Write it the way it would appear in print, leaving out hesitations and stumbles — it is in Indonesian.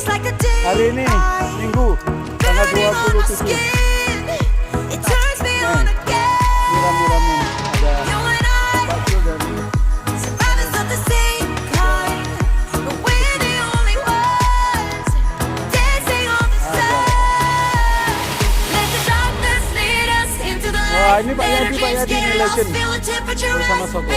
Hari ini Minggu tanggal 27. Murah-murah nih. Ada bakso dari wah ini Pak Yadi nih legend bersama Sokong.